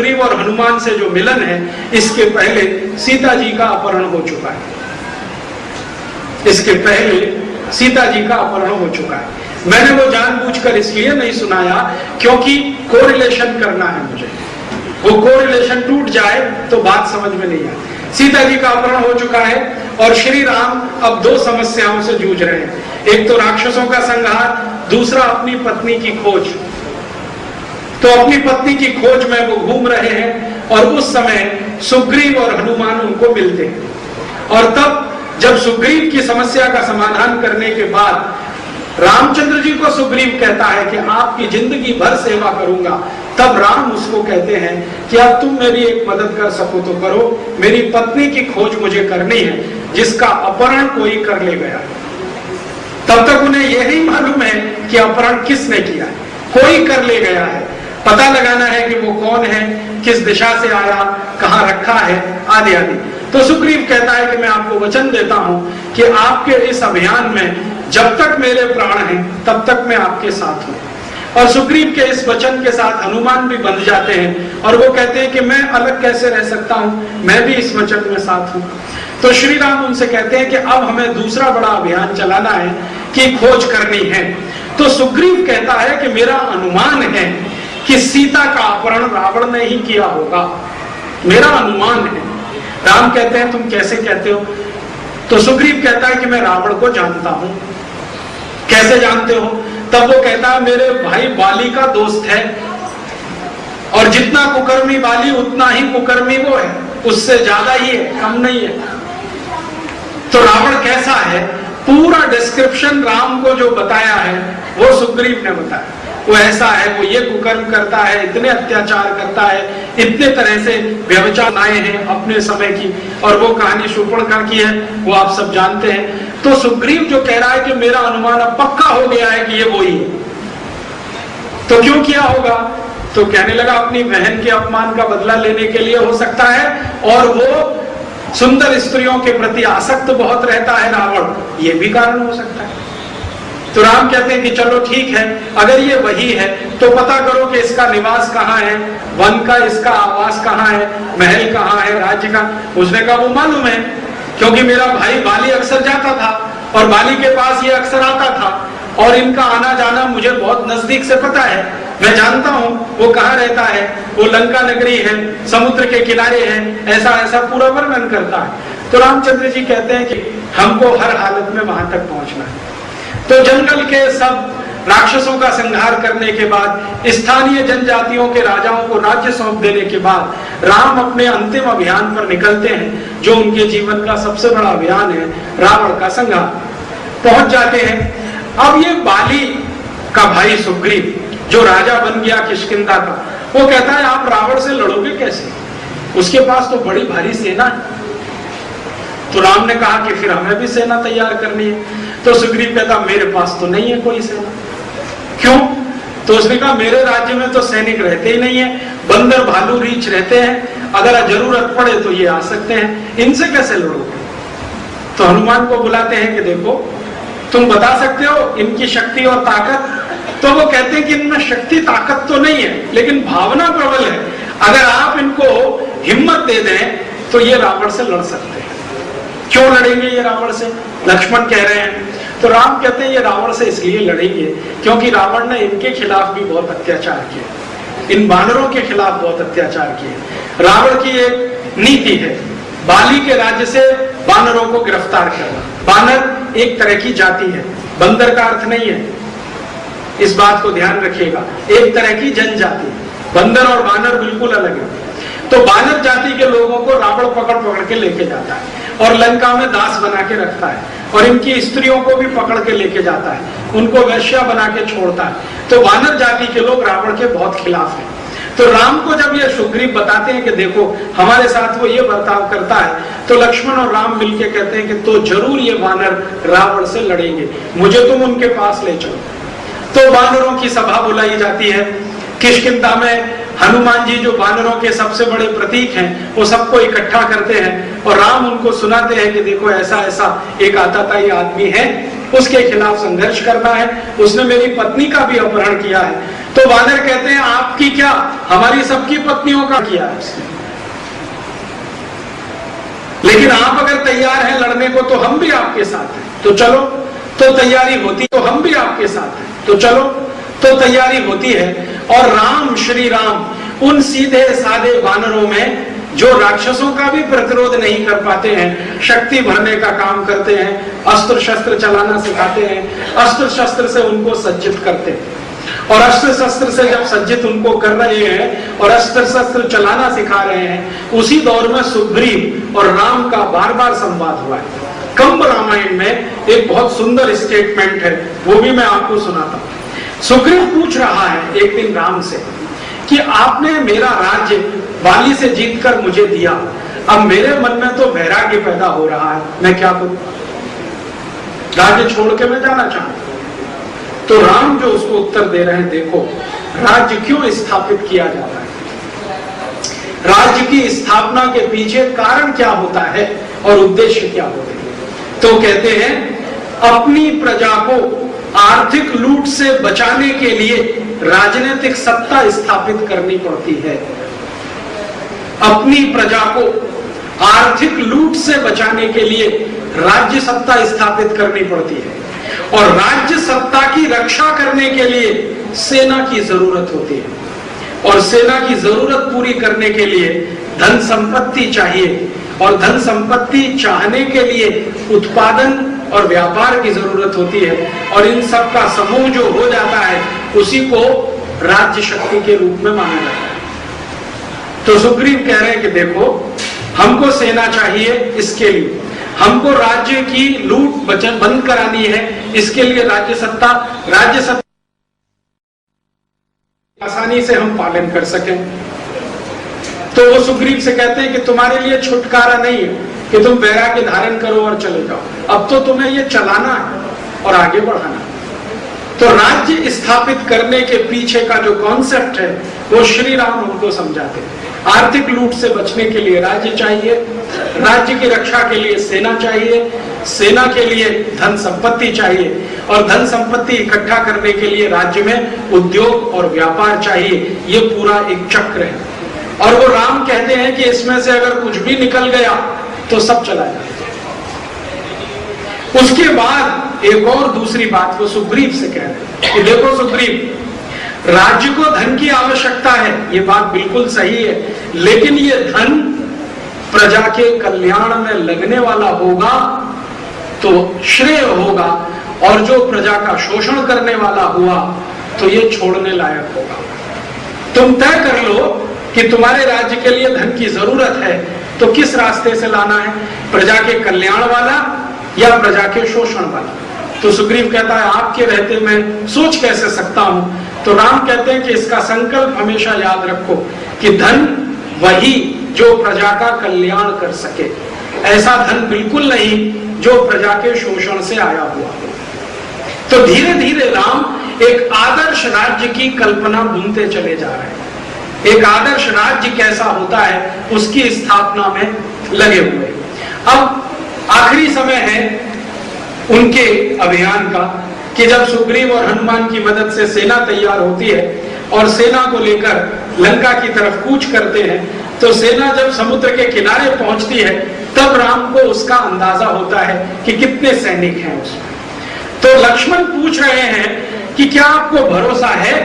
सुग्रीव और हनुमान से जो मिलन है, इसके पहले सीता जी का अपहरण हो चुका है। इसके पहले सीता जी का अपहरण हो चुका है। मैंने वो जानबूझकर इसलिए नहीं सुनाया क्योंकि कोरिलेशन करना है मुझे। वो कोरिलेशन टूट जाए तो बात समझ में नहीं आए। सीता जी का अपहरण हो चुका है और श्री राम अब दो समस्याओं से जूझ रहे हैं। एक तो राक्षसों का संहार, दूसरा अपनी पत्नी की खोज। तो अपनी पत्नी की खोज में वो घूम रहे हैं और उस समय सुग्रीव और हनुमान उनको मिलते हैं। और तब जब सुग्रीव की समस्या का समाधान करने के बाद रामचंद्र जी को सुग्रीव कहता है कि आपकी जिंदगी भर सेवा करूंगा, तब राम उसको कहते हैं कि अब तुम मेरी एक मदद कर सको तो करो। मेरी पत्नी की खोज मुझे करनी है, जिसका अपहरण कोई कर ले गया। तब तक उन्हें यही मालूम है कि अपहरण किसने किया है, कोई कर ले गया है। पता लगाना है कि वो कौन है, किस दिशा से आया, कहाँ रखा है, आदि आदि। तो सुग्रीव कहता है कि मैं आपको वचन देता हूं कि आपके इस अभियान में जब तक मेरे प्राण हैं तब तक मैं आपके साथ हूं। और सुग्रीव के इस वचन के साथ हनुमान भी बंध जाते हैं और वो कहते हैं कि मैं अलग कैसे रह सकता हूं, मैं भी इस वचन में साथ हूं। तो श्री राम उनसे कहते हैं कि अब हमें दूसरा बड़ा अभियान चलाना है कि खोज करनी है। तो सुग्रीव कहता है कि मेरा अनुमान है कि सीता का अपहरण रावण ने ही किया होगा, मेरा अनुमान है। राम कहते हैं तुम कैसे कहते हो? तो सुग्रीव कहता है कि मैं रावण को जानता हूं। कैसे जानते हो? तब वो कहता है मेरे भाई बाली का दोस्त है और जितना कुकर्मी बाली उतना ही कुकर्मी वो है, उससे ज्यादा ही है, कम नहीं है। तो रावण कैसा है, पूरा डिस्क्रिप्शन राम को जो बताया है वो सुग्रीव ने बताया। वो ऐसा है, वो ये कुकर्म करता है, इतने अत्याचार करता है, इतने तरह से व्यभिचार आए हैं अपने समय की, और वो कहानी शूर्पणखा की है, वो आप सब जानते हैं। तो सुग्रीव जो कह रहा है कि मेरा अनुमान अब पक्का हो गया है कि ये वही है। तो क्यों किया होगा? तो कहने लगा अपनी बहन के अपमान का बदला लेने के लिए हो सकता है, और वो सुंदर स्त्रियों के प्रति आसक्त बहुत रहता है रावण, ये भी कारण हो सकता है। तो राम कहते हैं कि चलो ठीक है, अगर ये वही है तो पता करो कि इसका निवास कहाँ है, वन का इसका आवास कहाँ है, महल कहाँ है, राज्य का। उसने कहा वो मालूम है, क्योंकि मेरा भाई बाली अक्सर जाता था और बाली के पास ये अक्सर आता था, और इनका आना जाना मुझे बहुत नजदीक से पता है। मैं जानता हूँ वो कहाँ रहता है, वो लंका नगरी है, समुद्र के किनारे है, ऐसा ऐसा पूरा वर्णन करता है। तो रामचंद्र जी कहते हैं कि हमको हर हालत में वहां तक पहुंचना है। तो जंगल के सब राक्षसों का संहार करने के बाद, स्थानीय जनजातियों के राजाओं को राज्य सौंप देने के बाद, राम अपने अंतिम अभियान पर निकलते हैं, जो उनके जीवन का सबसे बड़ा अभियान है, रावण का संहार। पहुंच जाते हैं। अब ये बाली का भाई सुग्रीव जो राजा बन गया किष्किंधा का, वो कहता है आप रावण से लड़ोगे कैसे, उसके पास तो बड़ी भारी सेना है। तो राम ने कहा कि फिर हमें भी सेना तैयार करनी है। तो सुग्रीव कहता मेरे पास तो नहीं है कोई सेना। क्यों? तो उसने कहा मेरे राज्य में तो सैनिक रहते ही नहीं है, बंदर भालू रीछ रहते हैं, अगर जरूरत पड़े तो ये आ सकते हैं, इनसे कैसे लड़ोगे? तो हनुमान को बुलाते हैं कि देखो तुम बता सकते हो इनकी शक्ति और ताकत? तो वो कहते हैं कि इनमें शक्ति ताकत तो नहीं है, लेकिन भावना प्रबल है। अगर आप इनको हिम्मत दे दें तो ये रावण से लड़ सकते हैं। क्यों लड़ेंगे ये रावण से? लक्ष्मण कह रहे हैं। तो राम कहते हैं ये रावण से इसलिए लड़ेंगे क्योंकि रावण ने इनके खिलाफ भी बहुत अत्याचार किए, इन बानरों के खिलाफ बहुत अत्याचार किए। रावण की एक नीति है बाली के राज्य से बानरों को गिरफ्तार करना। बानर एक तरह की जाति है, बंदर का अर्थ नहीं है, इस बात को ध्यान रखिएगा, एक तरह की जनजाति। बंदर और बानर बिल्कुल अलग है। तो बानर जाति के लोगों को रावण पकड़ पकड़ के लेके जाता है और लंका में दास बना के रखता है, और इनकी स्त्रियों को भी पकड़ के लेके जाता है, उनको वैश्या बना के छोड़ता है। तो बानर जाति के लोग रावण के बहुत खिलाफ हैं। तो राम को जब ये सुग्रीव बताते हैं कि देखो हमारे साथ वो ये बर्ताव करता है, तो लक्ष्मण और राम मिलके कहते हैं कि तो जरूर ये वानर रावण से लड़ेंगे, मुझे तुम उनके पास ले चलो। तो वानरों की सभा बुलाई जाती है। किष्किंधा में हनुमान जी जो वानरों के सबसे बड़े प्रतीक हैं, वो सबको इकट्ठा करते हैं और राम उनको सुनाते हैं कि देखो ऐसा ऐसा एक आतताई आदमी है, उसके खिलाफ संघर्ष करना है, उसने मेरी पत्नी का भी अपहरण किया है। तो वानर कहते हैं आपकी क्या, हमारी सबकी पत्नियों का किया है उसने, लेकिन आप अगर तैयार हैं लड़ने को तो हम भी आपके साथ हैं, तो चलो। तो तैयारी होती, तो हम भी आपके साथ हैं, तो चलो। तो तैयारी होती है और राम, श्री राम उन सीधे साधे वानरों में जो राक्षसों का भी प्रतिरोध नहीं कर पाते हैं, शक्ति भरने का काम करते हैं, अस्त्र शस्त्र चलाना सिखाते हैं, अस्त्र शस्त्र से उनको सज्जित करते हैं। और अस्त्र शस्त्र से जब सज्जित उनको कर रहे हैं और अस्त्र शस्त्र चलाना सिखा रहे हैं, उसी दौर में सुग्रीव और राम का बार बार संवाद हुआ है। कंब रामायण में एक बहुत सुंदर स्टेटमेंट है, वो भी मैं आपको सुनाता हूं। सुग्रीव पूछ रहा है एक दिन राम से कि आपने मेरा राज्य वाली से जीतकर मुझे दिया, अब मेरे मन में तो वैराग्य पैदा हो रहा है, मैं क्या करूं, राज्य छोड़ के मैं जाना चाहूं। तो राम जो उसको उत्तर दे रहे हैं, देखो राज्य क्यों स्थापित किया जाता है, राज्य की स्थापना के पीछे कारण क्या होता है और उद्देश्य क्या होते हैं। तो कहते हैं अपनी प्रजा को आर्थिक लूट से बचाने के लिए राजनीतिक सत्ता स्थापित करनी पड़ती है। अपनी प्रजा को आर्थिक लूट से बचाने के लिए राज्य सत्ता स्थापित करनी पड़ती है और राज्य सत्ता की रक्षा करने के लिए सेना की जरूरत होती है और सेना की जरूरत पूरी करने के लिए धन संपत्ति चाहिए और धन संपत्ति चाहने के लिए उत्पादन और व्यापार की जरूरत होती है और इन सब का समूह जो हो जाता है उसी को राज्य शक्ति के रूप में माना जाता है। तो सुग्रीव कह रहे हैं कि देखो हमको सेना चाहिए, इसके लिए हमको राज्य की लूट बंद करानी है, इसके लिए राज्य सत्ता आसानी से हम पालन कर सकें। तो वो सुग्रीव से कहते हैं कि तुम्हारे लिए छुटकारा नहीं है कि तुम वैराग्य धारण करो और चले जाओ, अब तो तुम्हें ये चलाना है और आगे बढ़ाना है। तो राज्य स्थापित करने के पीछे का जो कॉन्सेप्ट है वो श्री राम उनको समझाते हैं। आर्थिक लूट से बचने के लिए राज्य चाहिए, राज्य की रक्षा के लिए सेना चाहिए, सेना के लिए धन संपत्ति चाहिए और धन संपत्ति इकट्ठा करने के लिए राज्य में उद्योग और व्यापार चाहिए। ये पूरा एक चक्र है और वो राम कहते हैं कि इसमें से अगर कुछ भी निकल गया तो सब चला जाए। उसके बाद एक और दूसरी बात वो सुग्रीव से कह रहे हैं कि देखो सुग्रीव, राज्य को धन की आवश्यकता है, ये बात बिल्कुल सही है, लेकिन ये धन प्रजा के कल्याण में लगने वाला होगा तो श्रेय होगा और जो प्रजा का शोषण करने वाला हुआ तो ये छोड़ने लायक होगा। तुम तय कर लो कि तुम्हारे राज्य के लिए धन की जरूरत है तो किस रास्ते से लाना है, प्रजा के कल्याण वाला या प्रजा के शोषण वाला। तो सुग्रीव कहता है आपके रहते मैं सोच कैसे सकता हूं। तो राम कहते हैं कि इसका संकल्प हमेशा याद रखो कि धन वही जो प्रजा का कल्याण कर सके, ऐसा धन बिल्कुल नहीं जो प्रजा के शोषण से आया हुआ हो। तो धीरे धीरे राम एक आदर्श राज्य की कल्पना बुनते चले जा रहे हैं। एक आदर्श राज्य कैसा होता है उसकी स्थापना में लगे हुए। अब आखिरी समय है उनके अभियान का कि जब सुग्रीव और हनुमान की मदद से सेना तैयार होती है और सेना को लेकर लंका की तरफ कूच करते हैं, तो सेना जब समुद्र के किनारे पहुंचती है तब राम को उसका अंदाजा होता है कि कितने सैनिक हैं उसमें। तो लक्ष्मण पूछ रहे हैं कि क्या आपको भरोसा है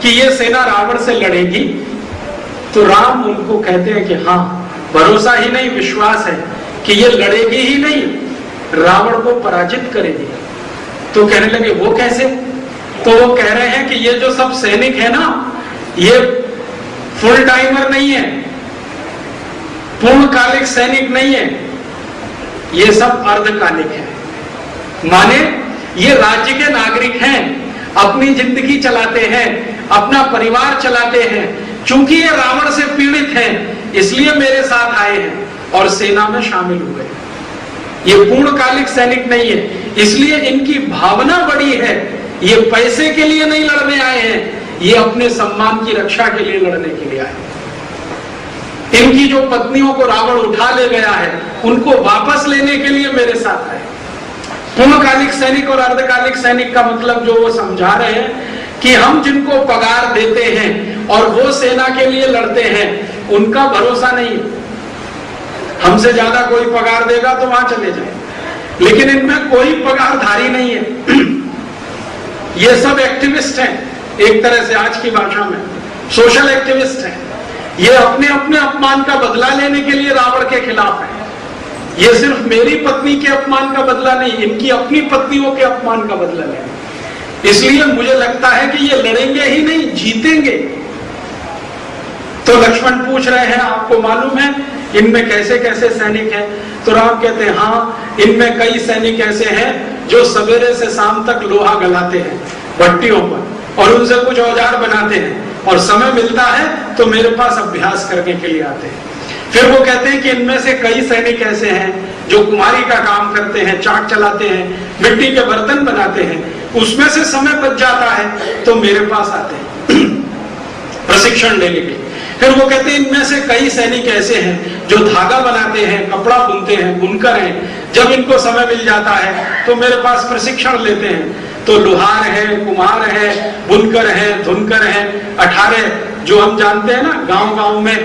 कि ये सेना रावण से लड़ेगी? तो राम उनको कहते हैं कि हाँ, भरोसा ही नहीं विश्वास है कि ये लड़ेगी ही नहीं, रावण को पराजित करेगी। तो कहने लगे वो कैसे? तो वो कह रहे हैं कि ये जो सब सैनिक है ना, ये फुल टाइमर नहीं है, पूर्णकालिक सैनिक नहीं है, ये सब अर्धकालिक है। माने ये राज्य के नागरिक हैं, अपनी जिंदगी चलाते हैं, अपना परिवार चलाते हैं। चूंकि ये रावण से पीड़ित हैं इसलिए मेरे साथ आए हैं और सेना में शामिल हुए। ये पूर्णकालिक सैनिक नहीं है, इसलिए इनकी भावना बड़ी है। ये पैसे के लिए नहीं लड़ने आए हैं, ये अपने सम्मान की रक्षा के लिए लड़ने के लिए आए। इनकी जो पत्नियों को रावण उठा ले गया है, उनको वापस लेने के लिए मेरे साथ आए। पूर्णकालिक सैनिक और अर्धकालिक सैनिक का मतलब जो वो समझा रहे हैं कि हम जिनको पगार देते हैं और वो सेना के लिए लड़ते हैं, उनका भरोसा नहीं है। हमसे ज्यादा कोई पगार देगा तो वहां चले जाए, लेकिन इनमें कोई पगारधारी नहीं है। ये सब एक्टिविस्ट हैं, एक तरह से आज की भाषा में सोशल एक्टिविस्ट हैं। ये अपने अपने अपमान का बदला लेने के लिए रावण के खिलाफ है। ये सिर्फ मेरी पत्नी के अपमान का बदला नहीं, इनकी अपनी पत्नियों के अपमान का बदला लेंगे। इसलिए मुझे लगता है कि ये लड़ेंगे ही नहीं, जीतेंगे। तो लक्ष्मण पूछ रहे हैं, आपको मालूम है इनमें कैसे कैसे सैनिक हैं? तो राम कहते हैं, हाँ, इनमें कई सैनिक ऐसे हैं जो सवेरे से शाम तक लोहा गलाते हैं भट्टियों पर और उनसे कुछ औजार बनाते हैं, और समय मिलता है तो मेरे पास अभ्यास करने के लिए आते हैं। फिर वो कहते हैं कि इनमें से कई सैनिक ऐसे हैं जो कुम्हारी का काम करते हैं, चाक चलाते हैं, मिट्टी के बर्तन बनाते हैं, उसमें से समय बच जाता है तो मेरे पास आते हैं प्रशिक्षण लेने के लिए। फिर वो कहते हैं इनमें से कई सैनिक ऐसे हैं जो धागा बनाते हैं, कपड़ा बुनते हैं, बुनकर हैं, जब इनको समय मिल जाता है तो मेरे पास प्रशिक्षण लेते हैं। तो लोहार है, कुम्हार है, बुनकर है, धुनकर है, 18 जो हम जानते हैं ना गांव गांव में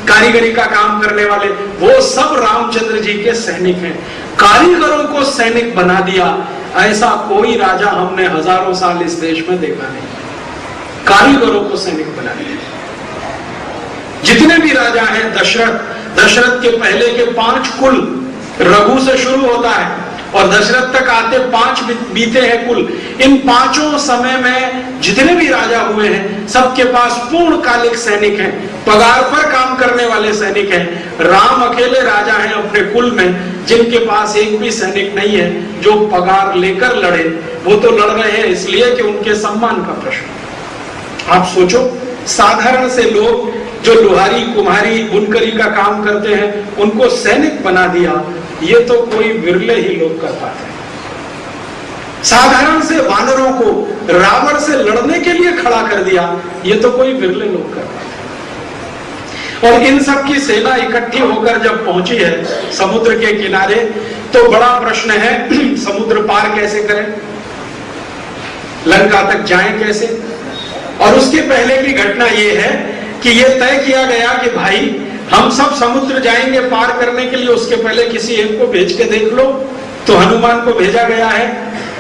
कारीगरी का काम करने वाले, वो सब रामचंद्र जी के सैनिक हैं। कारीगरों को सैनिक बना दिया, ऐसा कोई राजा हमने हजारों साल इस देश में देखा नहीं। कारीगरों को सैनिक बना दिया। जितने भी राजा हैं, दशरथ के पहले के 5 कुल, रघु से शुरू होता है और दशरथ तक आते 5 बीते हैं कुल। इन 5 समय में जितने भी राजा हुए हैं, सबके पास पूर्णकालिक सैनिक हैं, पगार पर काम करने वाले सैनिक हैं। राम अकेले राजा हैं अपने कुल में जिनके पास एक भी सैनिक नहीं है जो पगार लेकर लड़े। वो तो लड़ रहे हैं इसलिए कि उनके सम्मान का प्रश्न। आप सोचो, साधारण से लोग जो लोहारी, कुम्हारी, बुनकरी का काम करते हैं, उनको सैनिक बना दिया। ये तो कोई विरले ही लोग कर पाते हैं। साधारण से वानरों को रावण से लड़ने के लिए खड़ा कर दिया, ये तो कोई विरले लोग कर पाते हैं। और इन सब की सेना इकट्ठी होकर जब पहुंची है समुद्र के किनारे, तो बड़ा प्रश्न है, समुद्र पार कैसे करें, लंका तक जाएं कैसे। और उसके पहले की घटना यह है कि यह तय किया गया कि भाई हम सब समुद्र जाएंगे पार करने के लिए, उसके पहले किसी एक को भेज के देख लो। तो हनुमान को भेजा गया है,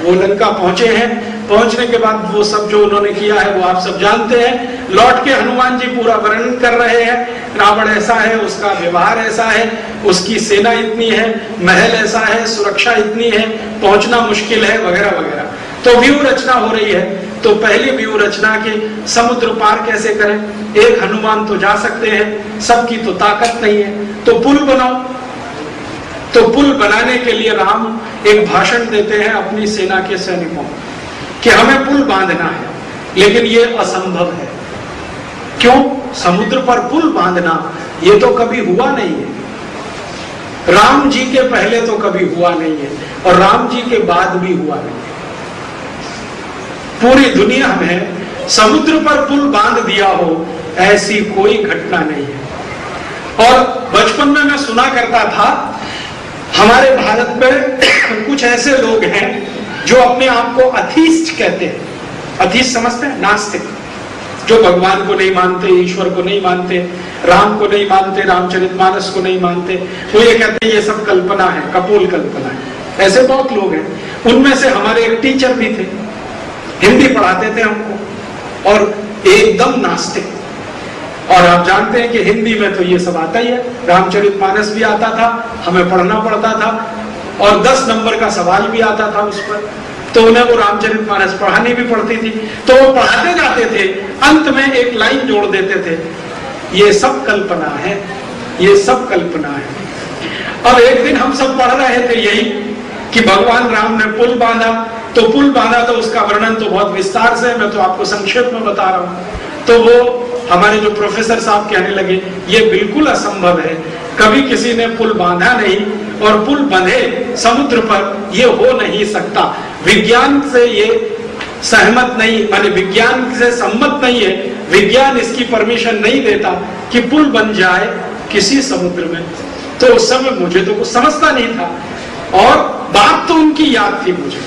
वो लंका पहुंचे हैं। पहुंचने के बाद वो सब जो उन्होंने किया है वो आप सब जानते हैं। लौट के हनुमान जी पूरा वर्णन कर रहे हैं, रावण ऐसा है, उसका व्यवहार ऐसा है, उसकी सेना इतनी है, महल ऐसा है, सुरक्षा इतनी है, पहुंचना मुश्किल है, वगैरह वगैरह। तो व्यूह रचना हो रही है। तो पहली व्यूह रचना की समुद्र पार कैसे करें, एक हनुमान तो जा सकते हैं, सबकी तो ताकत नहीं है, तो पुल बनाओ। तो पुल बनाने के लिए राम एक भाषण देते हैं अपनी सेना के सैनिकों कि हमें पुल बांधना है, लेकिन ये असंभव है। क्यों? समुद्र पर पुल बांधना ये तो कभी हुआ नहीं है। राम जी के पहले तो कभी हुआ नहीं है और राम जी के बाद भी हुआ नहीं है। पूरी दुनिया में समुद्र पर पुल बांध दिया हो ऐसी कोई घटना नहीं है। और बचपन में मैं सुना करता था, हमारे भारत में कुछ ऐसे लोग हैं जो अपने आप को अथीस्ट कहते हैं। अथीस्ट समझते हैं? नास्तिक, जो भगवान को नहीं मानते, ईश्वर को नहीं मानते, राम को नहीं मानते, रामचरितमानस को नहीं मानते। वो ये कहते हैं ये सब कल्पना है, कपोल कल्पना है। ऐसे बहुत लोग हैं। उनमें से हमारे एक टीचर भी थे, हिंदी पढ़ाते थे हमको, और एकदम नास्तिक। और आप जानते हैं कि हिंदी में तो ये सब आता ही है, रामचरितमानस भी आता था, हमें पढ़ना पड़ता था, और 10 नंबर का सवाल भी आता था उस पर। तो उन्हें वो रामचरितमानस पढ़ानी भी पड़ती थी। तो वो पढ़ाते जाते थे, अंत में एक लाइन जोड़ देते थे, ये सब कल्पना है, ये सब कल्पना है। अब एक दिन हम सब पढ़ रहे थे यही कि भगवान राम ने पुल बांधा। तो पुल बांधा तो उसका वर्णन तो बहुत विस्तार से, मैं तो आपको संक्षेप में बता रहा हूं। तो वो हमारे जो प्रोफेसर साहब कहने लगे ये बिल्कुल असंभव है, कभी किसी ने पुल बांधा नहीं, और पुल बंधे समुद्र पर ये हो नहीं सकता, विज्ञान से ये सहमत नहीं, माने विज्ञान से सम्मत नहीं है, विज्ञान इसकी परमिशन नहीं देता कि पुल बन जाए किसी समुद्र में। तो उस समय मुझे तो कुछ समझता नहीं था और बात तो उनकी याद थी मुझे।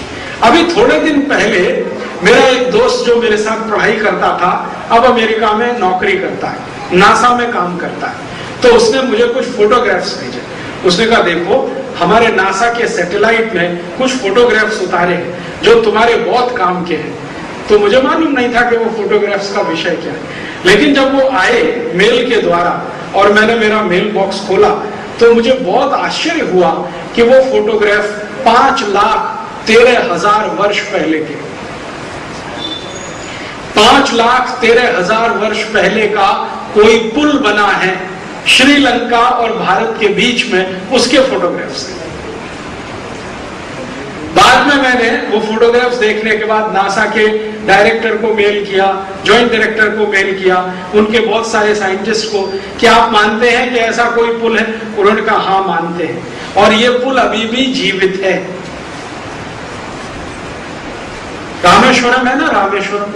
अभी थोड़े दिन पहले मेरा एक दोस्त जो मेरे साथ पढ़ाई करता था, अब अमेरिका में नौकरी करता है, नासा में काम करता है, तो उसने मुझे कुछ फोटोग्राफ्स भेजे। उसने कहा देखो हमारे नासा के सैटेलाइट में कुछ फोटोग्राफ्स उतारे हैं जो तुम्हारे बहुत काम के हैं। तो मुझे मालूम नहीं था कि वो फोटोग्राफ्स का विषय क्या है, लेकिन जब वो आए मेल के द्वारा और मैंने मेरा मेल बॉक्स खोला तो मुझे बहुत आश्चर्य हुआ कि वो फोटोग्राफ 5,13,000 वर्ष पहले के, 5,13,000 वर्ष पहले का कोई पुल बना है श्रीलंका और भारत के बीच में, उसके फोटोग्राफ्स हैं। बाद में मैंने वो फोटोग्राफ्स देखने के बाद नासा के डायरेक्टर को मेल किया, जॉइंट डायरेक्टर को मेल किया, उनके बहुत सारे साइंटिस्ट को, कि आप मानते हैं कि ऐसा कोई पुल है? उन्होंने कहा हाँ मानते हैं, और ये पुल अभी भी जीवित है। रामेश्वरम है ना, रामेश्वरम,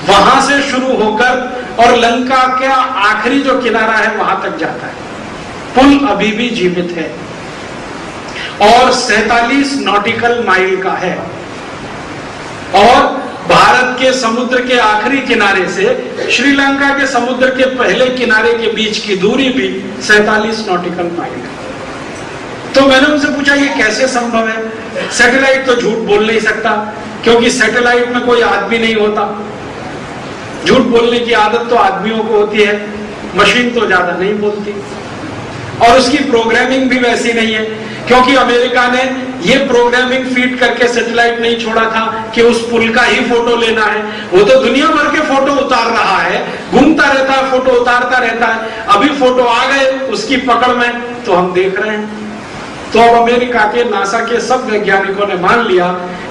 वहां से शुरू होकर और लंका का आखिरी जो किनारा है वहां तक जाता है। पुल अभी भी जीवित है और 47 नॉटिकल माइल का है, और भारत के समुद्र के आखिरी किनारे से श्रीलंका के समुद्र के पहले किनारे के बीच की दूरी भी 47 नॉटिकल माइल है। तो मैंने उनसे पूछा ये कैसे संभव है? सैटेलाइट तो झूठ बोल नहीं सकता, क्योंकि सैटेलाइट में कोई आदमी नहीं होता। झूठ बोलने की आदत तो आदमियों को होती है, मशीन तो ज्यादा नहीं बोलती, और उसकी प्रोग्रामिंग भी वैसी नहीं है, क्योंकि अमेरिका ने ये प्रोग्रामिंग फीड करके सैटेलाइट नहीं छोड़ा था कि उस पुल का ही फोटो लेना है। वो तो दुनिया भर के फोटो उतार रहा है, घूमता रहता है, फोटो उतारता रहता है। अभी फोटो आ गए उसकी पकड़ में तो हम देख रहे हैं। तो अब अमेरिका के नासा के सब वैज्ञानिकों ने मान लिया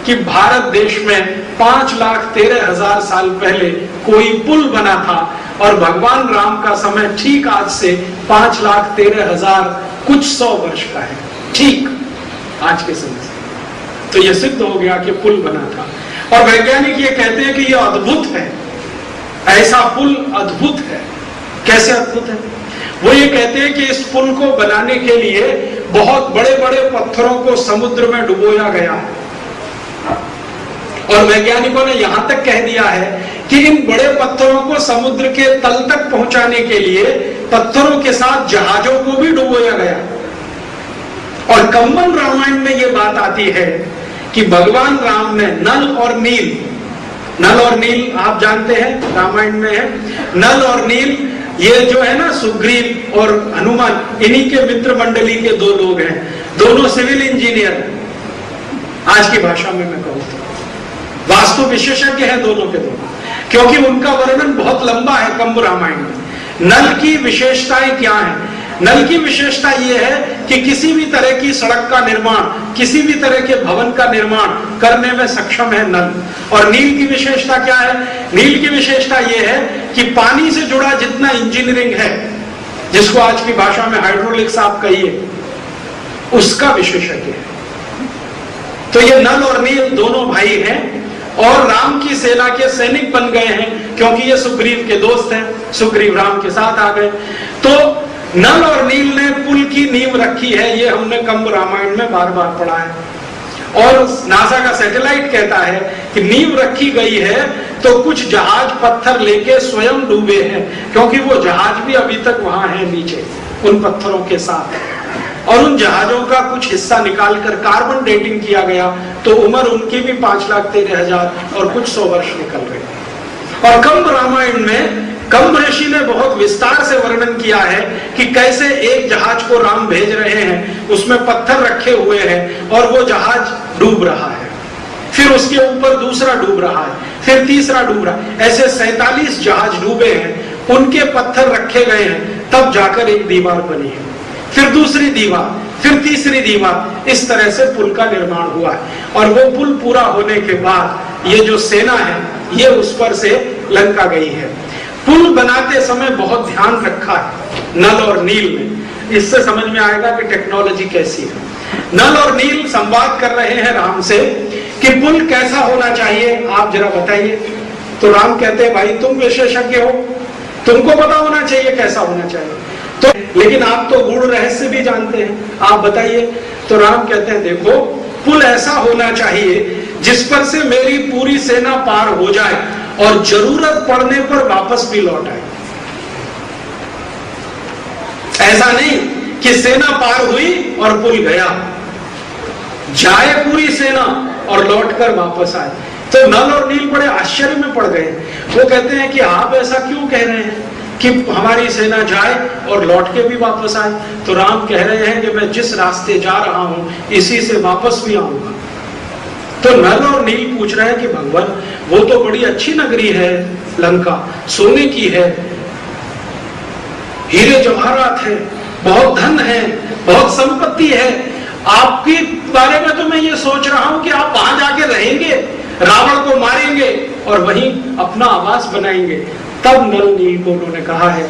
कि भारत देश में 5,13,000 साल पहले कोई पुल बना था, और भगवान राम का समय ठीक आज से 5,13,000 कुछ 100 वर्ष का है, ठीक आज के समय से। तो यह सिद्ध हो गया कि पुल बना था, और वैज्ञानिक ये कहते हैं कि यह अद्भुत है, ऐसा पुल अद्भुत है। कैसे अद्भुत है? वो ये कहते हैं कि इस पुल को बनाने के लिए बहुत बड़े बड़े पत्थरों को समुद्र में डुबोया गया है, और वैज्ञानिकों ने यहां तक कह दिया है कि इन बड़े पत्थरों को समुद्र के तल तक पहुंचाने के लिए पत्थरों के साथ जहाजों को भी डुबोया गया। और कंबन रामायण में यह बात आती है कि भगवान राम ने नल और नील, नल और नील आप जानते हैं रामायण में है, नल और नील ये जो है ना सुग्रीव और हनुमान, इन्हीं के मित्र मंडली के दो लोग हैं, दोनों सिविल इंजीनियर, आज की भाषा में मैं कहूँ तो वास्तु विशेषज्ञ हैं दोनों के दोनों, क्योंकि उनका वर्णन बहुत लंबा है कंब रामायण में। नल की विशेषताएं क्या हैं? नल की विशेषता यह है कि किसी भी तरह की सड़क का निर्माण, किसी भी तरह के भवन का निर्माण करने में सक्षम है नल। और नील की विशेषता क्या है? नील की विशेषता यह है कि पानी से जुड़ा जितना इंजीनियरिंग है, जिसको आज की भाषा में हाइड्रोलिक्स आप कहिए, उसका विशेषज्ञ है। तो ये नल और नील दोनों भाई हैं, और राम की सेना के सैनिक बन गए हैं, क्योंकि ये सुग्रीव के दोस्त हैं, सुग्रीव राम के साथ आ गए। तो नल और नील ने पुल की नींव रखी है, ये हमने कंब रामायण में बार बार पढ़ा है। और नासा का सैटेलाइट कहता है कि नींव रखी गई है, तो कुछ जहाज पत्थर लेके स्वयं डूबे हैं, क्योंकि वो जहाज भी अभी तक वहां है नीचे उन पत्थरों के साथ, और उन जहाजों का कुछ हिस्सा निकालकर कार्बन डेटिंग किया गया, तो उम्र उनकी भी 5,13,000 और कुछ 100 वर्ष निकल गए। और कंब रामायण में कंब ऋषि ने बहुत विस्तार से वर्णन किया है कि कैसे एक जहाज को राम भेज रहे हैं, उसमें पत्थर रखे हुए हैं और वो जहाज डूब रहा है, फिर उसके ऊपर दूसरा डूब रहा है, फिर तीसरा डूब रहा है, ऐसे 47 जहाज डूबे हैं, उनके पत्थर रखे गए हैं, तब जाकर एक दीवार बनी है, फिर दूसरी दीवार, फिर तीसरी दीवार, इस तरह से पुल का निर्माण हुआ है। और वो पुल पूरा होने के बाद ये जो सेना है ये उस पर से लंका गई है। पुल बनाते समय बहुत ध्यान रखा है नल और नील ने, इससे समझ में आएगा कि टेक्नोलॉजी कैसी है। नल और नील संवाद कर रहे हैं राम से कि पुल कैसा होना चाहिए, आप जरा बताइए। तो राम कहते हैं, भाई तुम विशेषज्ञ हो, तुमको पता होना चाहिए कैसा होना चाहिए, तो लेकिन आप तो गूढ़ रहस्य भी जानते हैं, आप बताइए। तो राम कहते हैं, देखो पुल ऐसा होना चाहिए जिस पर से मेरी पूरी सेना पार हो जाए और जरूरत पड़ने पर वापस भी लौट आए। ऐसा नहीं कि सेना पार हुई और पुल गया, जाए पूरी सेना और लौटकर वापस आए। तो नल और नील बड़े आश्चर्य में पड़ गए। वो कहते हैं कि आप ऐसा क्यों कह रहे हैं कि हमारी सेना जाए और लौट के भी वापस आए। तो राम कह रहे हैं कि मैं जिस रास्ते जा रहा हूं इसी से वापस भी आऊंगा। तो नल और नील पूछ रहे हैं कि भगवान, वो तो बड़ी अच्छी नगरी है, लंका सोने की है, हीरे जवाहरात है, बहुत धन है, बहुत संपत्ति है, आपके बारे में तो मैं ये सोच रहा हूं कि आप वहां जाके रहेंगे, रावण को मारेंगे और वहीं अपना आवास बनाएंगे। तब नल नील को उन्होंने कहा है,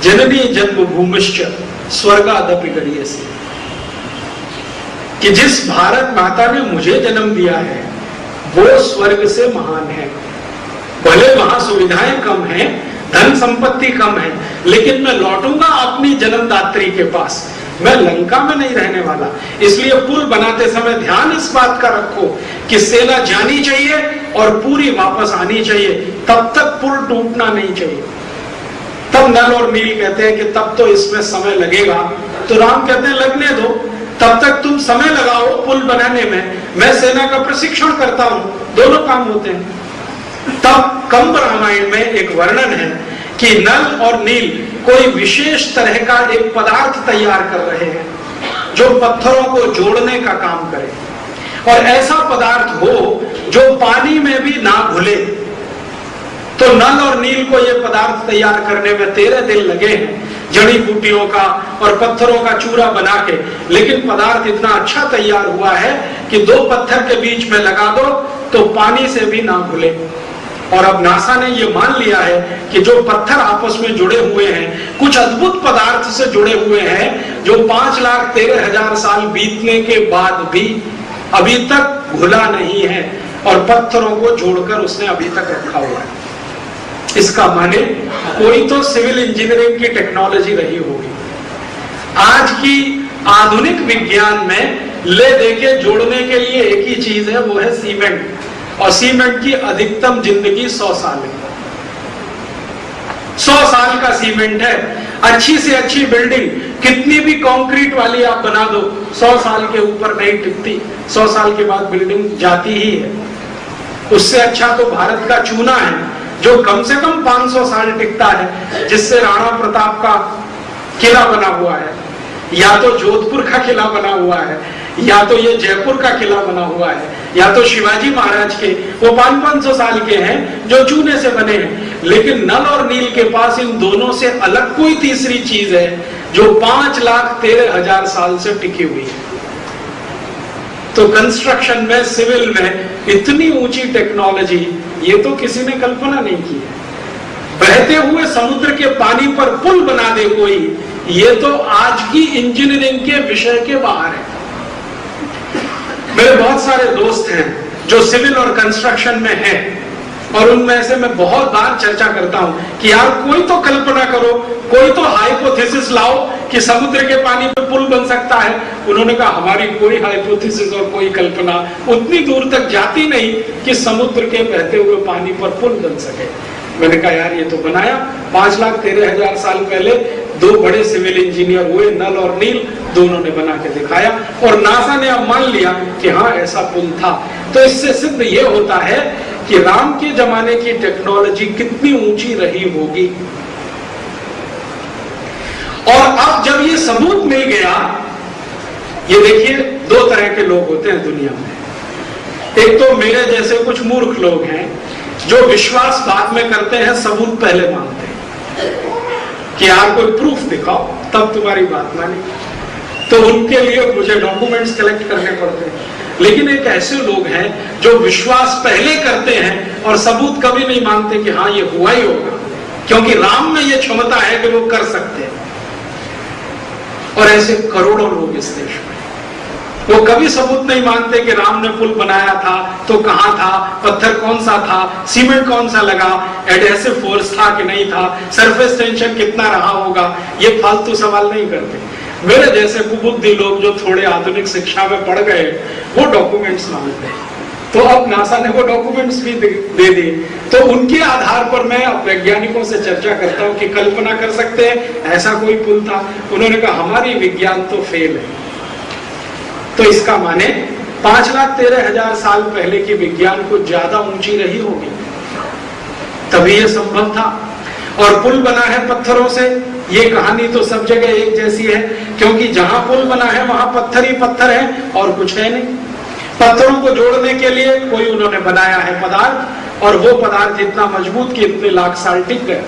जननी जन्म भूमिश्च स्वर्गादपि गरीयसी, कि जिस भारत माता ने मुझे जन्म दिया है वो स्वर्ग से महान है। भले वहां सुविधाएं कम हैं, धन संपत्ति कम है, लेकिन मैं लौटूंगा अपनी जन्मदात्री के पास, मैं लंका में नहीं रहने वाला। इसलिए पुल बनाते समय ध्यान इस बात का रखो कि सेना जानी चाहिए और पूरी वापस आनी चाहिए, तब तक पुल टूटना नहीं चाहिए। तब नल और नील कहते हैं कि तब तो इसमें समय लगेगा। तो राम कहते हैं, लगने दो, तब तक तुम समय लगाओ पुल बनाने में, मैं सेना का प्रशिक्षण करता हूं, दोनों काम होते हैं। तब कंब रामायण में एक वर्णन है कि नल और नील कोई विशेष तरह का एक पदार्थ तैयार कर रहे हैं जो पत्थरों को जोड़ने का काम करे, और ऐसा पदार्थ हो जो पानी में भी ना घुले। तो नल और नील को यह पदार्थ तैयार करने में 13 दिन लगे हैं, जड़ी बूटियों का और पत्थरों का चूरा बना के, लेकिन पदार्थ इतना अच्छा तैयार हुआ है कि 2 पत्थर के बीच में लगा दो तो पानी से भी ना घुले। और अब नासा ने यह मान लिया है कि जो पत्थर आपस में जुड़े हुए हैं कुछ अद्भुत पदार्थ से जुड़े हुए हैं जो 5,13,000 साल बीतने के बाद भी अभी तक घुला नहीं है, और पत्थरों को जोड़कर उसने अभी तक रखा हुआ है। इसका माने कोई तो सिविल इंजीनियरिंग की टेक्नोलॉजी रही होगी। आज की आधुनिक विज्ञान में ले दे के जोड़ने के लिए एक ही चीज है, वो है सीमेंट, और सीमेंट की अधिकतम जिंदगी 100 साल है। 100 साल का सीमेंट है। अच्छी से अच्छी बिल्डिंग कितनी भी कंक्रीट वाली आप बना दो, 100 साल के ऊपर नहीं टिकती, 100 साल के बाद बिल्डिंग जाती ही है। उससे अच्छा तो भारत का चूना है जो कम से कम 500 साल टिकता है, जिससे राणा प्रताप का किला बना हुआ है, या तो जोधपुर का किला बना हुआ है, या तो ये जयपुर का किला बना हुआ है, या तो शिवाजी महाराज के, वो 500-500 साल के हैं जो चूने से बने हैं। लेकिन नल और नील के पास इन दोनों से अलग कोई तीसरी चीज है जो 5,13,000 साल से टिकी हुई है। तो कंस्ट्रक्शन में, सिविल में इतनी ऊंची टेक्नोलॉजी ये तो किसी ने कल्पना नहीं की है। बहते हुए समुद्र के पानी पर पुल बना दे कोई, ये तो आज की इंजीनियरिंग के विषय के बाहर है। मेरे बहुत सारे दोस्त हैं जो सिविल और कंस्ट्रक्शन में हैं, और उनमें से मैं बहुत बार चर्चा करता हूं कि यार कोई तो कल्पना करो, कोई तो हाइपोथेसिस लाओ कि समुद्र के पानी पे पुल बन सकता है। उन्होंने कहा हमारी कोई हाइपोथेसिस और कोई कल्पना उतनी दूर तक जाती नहीं कि समुद्र के बहते हुए पानी पर पुल बन सके। मैंने कहा यार ये तो बनाया 5,13,000 साल पहले 2 बड़े सिविल इंजीनियर हुए, नल और नील, दोनों ने बना के दिखाया, और नासा ने अब मान लिया कि हाँ ऐसा पुल था। तो इससे सिद्ध ये होता है कि राम के जमाने की टेक्नोलॉजी कितनी ऊंची रही होगी। और अब जब ये सबूत मिल गया, ये देखिए 2 तरह के लोग होते हैं दुनिया में। एक तो मेरे जैसे कुछ मूर्ख लोग हैं जो विश्वास बाद में करते हैं, सबूत पहले मानते हैं कि यार कोई प्रूफ दिखाओ तब तुम्हारी बात मानी। तो उनके लिए मुझे डॉक्यूमेंट्स कलेक्ट करने पड़ते हैं। लेकिन एक ऐसे लोग हैं जो विश्वास पहले करते हैं और सबूत कभी नहीं मानते कि हाँ ये हुआ ही होगा, क्योंकि राम में ये क्षमता है कि वो कर सकते हैं। और ऐसे करोड़ों लोग इस देश में। वो कभी सबूत नहीं मानते कि राम ने पुल बनाया था तो कहां था, पत्थर कौन सा था, सीमेंट कौन सा लगा, एडहेसिव फोर्स था कि नहीं था, सरफेस टेंशन कितना रहा होगा, ये फालतू सवाल नहीं करते। मेरे जैसे कुबुद्धि लोग जो थोड़े आधुनिक शिक्षा में पढ़ गए वो डॉक्यूमेंट्स मांगते हैं। तो अब नासा ने वो डॉक्यूमेंट्स भी दे दिए, तो उनके आधार पर मैं वैज्ञानिकों से चर्चा करता हूं कि कल्पना कर सकते हैं ऐसा कोई पुल था। उन्होंने कहा हमारी विज्ञान तो फेल है। तो इसका माने 5,13,000 साल पहले की विज्ञान को ज्यादा ऊंची रही होगी, तभी यह संभव था। और पुल बना है पत्थरों से, ये कहानी तो सब जगह एक जैसी है, क्योंकि जहां पुल बना है वहां पत्थर ही पत्थर है और कुछ है नहीं। पत्थरों को जोड़ने के लिए कोई उन्होंने बनाया है पदार्थ, और वो पदार्थ इतना मजबूत कि इतने लाख साल टिक गए।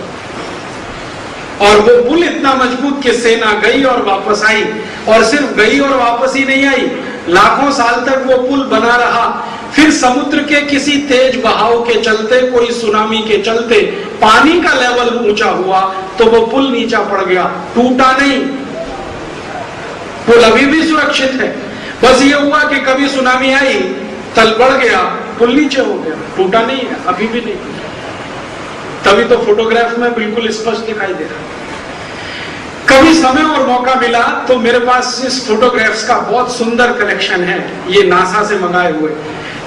और वो पुल इतना मजबूत कि सेना गई और वापस आई, और सिर्फ गई और वापस ही नहीं आई, लाखों साल तक वो पुल बना रहा। फिर समुद्र के किसी तेज बहाव के चलते, कोई सुनामी के चलते पानी का लेवल ऊंचा हुआ तो वो पुल नीचा पड़ गया, टूटा नहीं। पुल अभी भी सुरक्षित है, बस ये हुआ कि कभी सुनामी आई, तल बढ़ गया, पुल नीचे हो गया, टूटा नहीं है, अभी भी नहीं। तभी तो फोटोग्राफ में बिल्कुल स्पष्ट दिखाई दे रहा है। कभी समय और मौका मिला तो मेरे पास इस फोटोग्राफ्स का बहुत सुंदर कलेक्शन है, ये नासा से मंगाए हुए।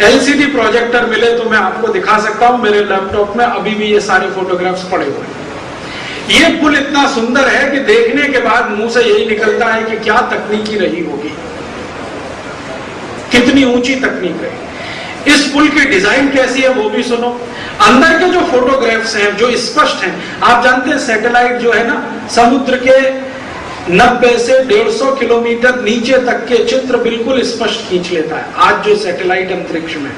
एलसीडी प्रोजेक्टर मिले तो मैं आपको दिखा सकता हूं, मेरे लैपटॉप में अभी भी ये सारे फोटोग्राफ्स पड़े हुए हैं। ये पुल इतना सुंदर है कि देखने के बाद मुंह से यही निकलता है कि क्या तकनीकी रही होगी, कितनी ऊंची तकनीक है। इस पुल की डिजाइन कैसी है वो भी सुनो। अंदर के जो फोटोग्राफ्स हैं जो स्पष्ट हैं, आप जानते हैं सैटेलाइट जो है ना, समुद्र के 90 से 150 किलोमीटर नीचे तक के चित्र बिल्कुल स्पष्ट खींच लेता है। आज जो सैटेलाइट अंतरिक्ष में,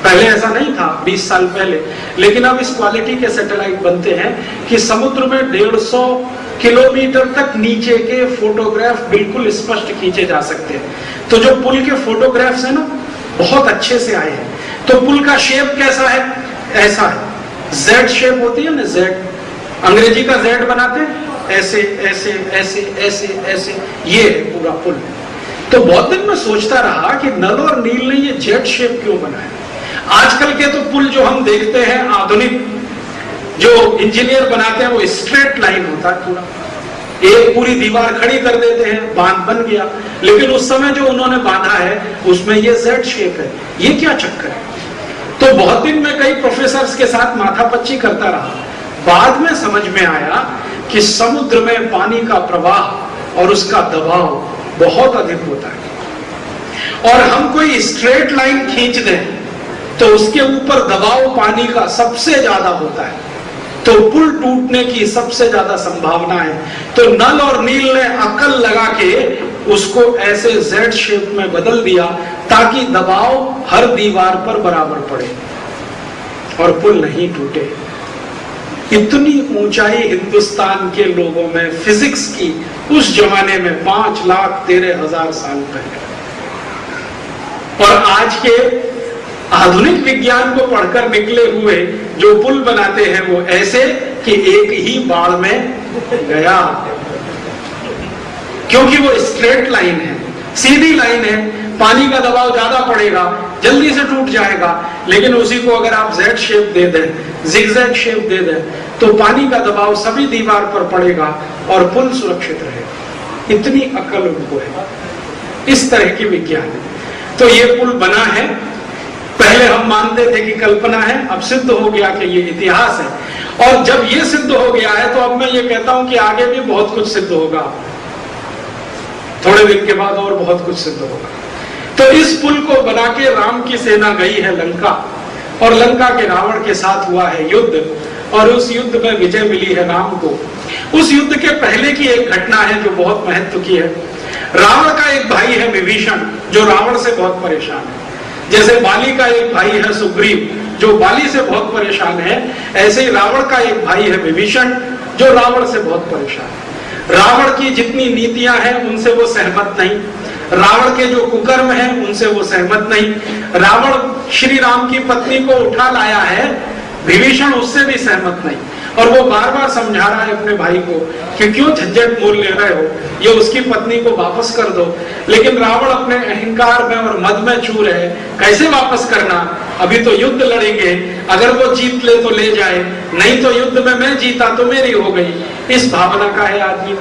पहले ऐसा नहीं था 20 साल पहले, लेकिन अब इस क्वालिटी के सैटेलाइट बनते हैं कि समुद्र में 150 किलोमीटर तक नीचे के फोटोग्राफ बिल्कुल स्पष्ट खींचे जा सकते हैं। तो जो पुल के फोटोग्राफ्स है ना, बहुत अच्छे से आए हैं। तो पुल का शेप कैसा है? ऐसा है, जेड शेप होती है ना, जेड, अंग्रेजी का जेड बनाते हैं, ऐसे ऐसे ऐसे ऐसे ऐसे, ये है पूरा पुल। तो बहुत दिन में सोचता रहा कि नल और नील ने ये जेड शेप क्यों बनाया। आजकल के तो पुल जो हम देखते हैं आधुनिक जो इंजीनियर बनाते हैं वो स्ट्रेट लाइन होता है, पूरा एक पूरी दीवार खड़ी कर देते हैं, बांध बन गया। लेकिन उस समय जो उन्होंने बांधा है उसमें ये जेड शेप है, ये क्या चक्कर है। तो बहुत दिन में कई प्रोफेसर्स के साथ माथापच्ची करता रहा, बाद में समझ में आया कि समुद्र में पानी का प्रवाह और उसका दबाव बहुत अधिक होता है, और हम कोई स्ट्रेट लाइन खींच दें तो उसके ऊपर दबाव पानी का सबसे ज्यादा होता है, तो पुल टूटने की सबसे ज्यादा संभावना है। तो नल और नील ने अकल लगा के उसको ऐसे जेड शेप में बदल दिया ताकि दबाव हर दीवार पर बराबर पड़े और पुल नहीं टूटे। इतनी ऊंचाई हिंदुस्तान के लोगों में फिजिक्स की उस जमाने में 5,13,000 साल पहले, और आज के आधुनिक विज्ञान को पढ़कर निकले हुए जो पुल बनाते हैं वो ऐसे कि एक ही बाढ़ में गया, क्योंकि वो स्ट्रेट लाइन है, सीधी लाइन है, पानी का दबाव ज्यादा पड़ेगा, जल्दी से टूट जाएगा। लेकिन उसी को अगर आप जेड शेप दे दें, जिगजैग शेप दे दें, तो पानी का दबाव सभी दीवार पर पड़ेगा और पुल सुरक्षित रहेगा। इतनी अकल उनको है, इस तरह की विज्ञान है। तो ये पुल बना है, पहले हम मानते थे कि कल्पना है, अब सिद्ध हो गया कि ये इतिहास है। और जब ये सिद्ध हो गया है तो अब मैं ये कहता हूं कि आगे भी बहुत कुछ सिद्ध होगा, थोड़े दिन के बाद और बहुत कुछ सिद्ध होगा। तो इस पुल को बना के राम की सेना गई है लंका, और लंका के रावण के साथ हुआ है युद्ध, और उस युद्ध में विजय मिली है राम को। उस युद्ध के पहले की एक घटना है जो बहुत महत्व की है। रावण का एक भाई है विभीषण, जो रावण से बहुत परेशान है। जैसे बाली का एक भाई है सुग्रीव, जो बाली से बहुत परेशान है, ऐसे ही रावण का एक भाई है विभीषण, जो रावण से बहुत परेशान है। रावण की जितनी नीतियां हैं उनसे वो सहमत नहीं, रावण के जो कुकर्म हैं उनसे वो सहमत नहीं। रावण श्री राम की पत्नी को उठा लाया है, विभीषण उससे भी सहमत नहीं। और वो बार बार समझा रहा है अपने भाई को कि क्यों झंझट मोल ले रहे हो, ये उसकी पत्नी को वापस कर दो। लेकिन रावण अपने अहंकार में और मद में चूर है, कैसे वापस करना, अभी तो युद्ध लड़ेंगे, अगर वो जीत ले तो ले जाए, नहीं तो युद्ध में मैं जीता तो मेरी हो गई, इस भावना का है आदमी।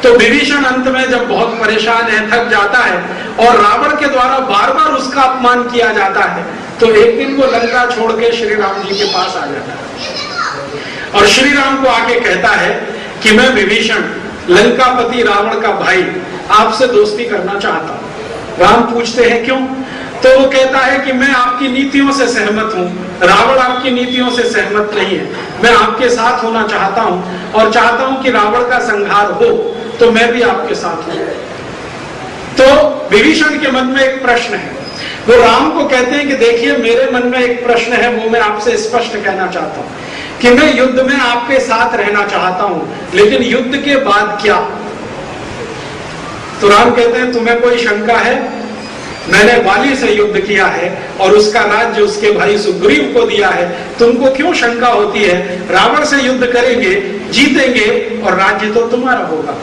तो विभीषण अंत में जब बहुत परेशान है, थक जाता है और रावण के द्वारा बार बार उसका अपमान किया जाता है, तो एक दिन वो लंका छोड़ के श्री राम जी के पास आ जाता है और श्री राम को आके कहता है कि मैं विभीषण, लंकापति रावण का भाई, आपसे दोस्ती करना चाहता हूं। राम पूछते हैं क्यों? तो वो कहता है कि मैं आपकी नीतियों से सहमत हूं, रावण आपकी नीतियों से सहमत नहीं है, मैं आपके साथ होना चाहता हूं और चाहता हूं कि रावण का संहार हो, तो मैं भी आपके साथ हूं। तो विभीषण के मन में एक प्रश्न है, वो राम को कहते हैं कि देखिए मेरे मन में एक प्रश्न है, वो मैं आपसे स्पष्ट कहना चाहता हूं कि मैं युद्ध में आपके साथ रहना चाहता हूं, लेकिन युद्ध के बाद क्या? तो राम कहते हैं तुम्हें कोई शंका है? मैंने वाली से युद्ध किया है और उसका राज्य उसके भाई सुग्रीव को दिया है, तुमको क्यों शंका होती है? रावण से युद्ध करेंगे, जीतेंगे और राज्य तो तुम्हारा होगा।